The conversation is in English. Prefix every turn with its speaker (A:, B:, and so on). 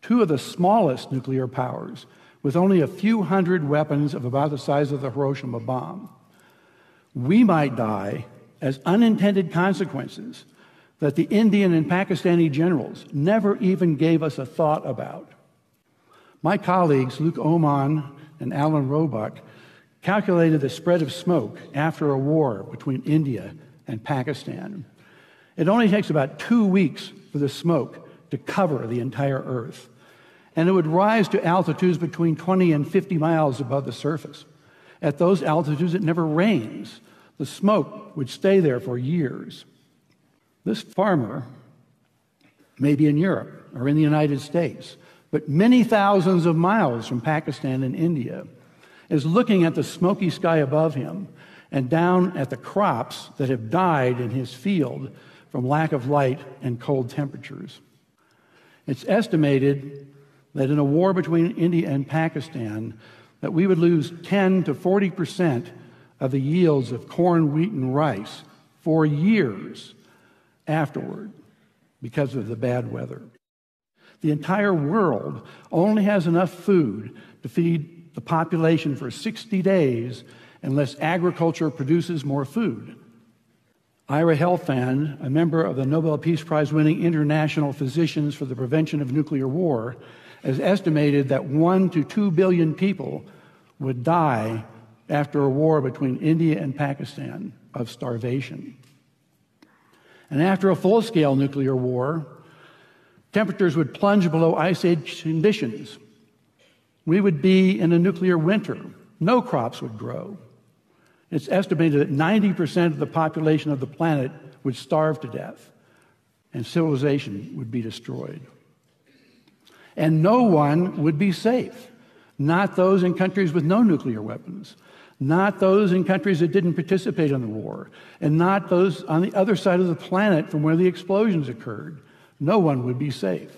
A: two of the smallest nuclear powers, with only a few hundred weapons of about the size of the Hiroshima bomb. We might die as unintended consequences that the Indian and Pakistani generals never even gave us a thought about. My colleagues, Luke Oman and Alan Roebuck, calculated the spread of smoke after a war between India and Pakistan. It only takes about 2 weeks for the smoke to cover the entire Earth, and it would rise to altitudes between 20 and 50 miles above the surface. At those altitudes, it never rains. The smoke would stay there for years. This farmer may be in Europe or in the United States, but many thousands of miles from Pakistan and India, is looking at the smoky sky above him and down at the crops that have died in his field from lack of light and cold temperatures. It's estimated that in a war between India and Pakistan, that we would lose 10 to 40% of the yields of corn, wheat, and rice for years afterward because of the bad weather. The entire world only has enough food to feed the population for 60 days unless agriculture produces more food. Ira Helfand, a member of the Nobel Peace Prize-winning International Physicians for the Prevention of Nuclear War, has estimated that 1 to 2 billion people would die after a war between India and Pakistan of starvation. And after a full-scale nuclear war, temperatures would plunge below ice age conditions. We would be in a nuclear winter. No crops would grow. It's estimated that 90% of the population of the planet would starve to death, and civilization would be destroyed. And no one would be safe. Not those in countries with no nuclear weapons, not those in countries that didn't participate in the war, and not those on the other side of the planet from where the explosions occurred. No one would be safe.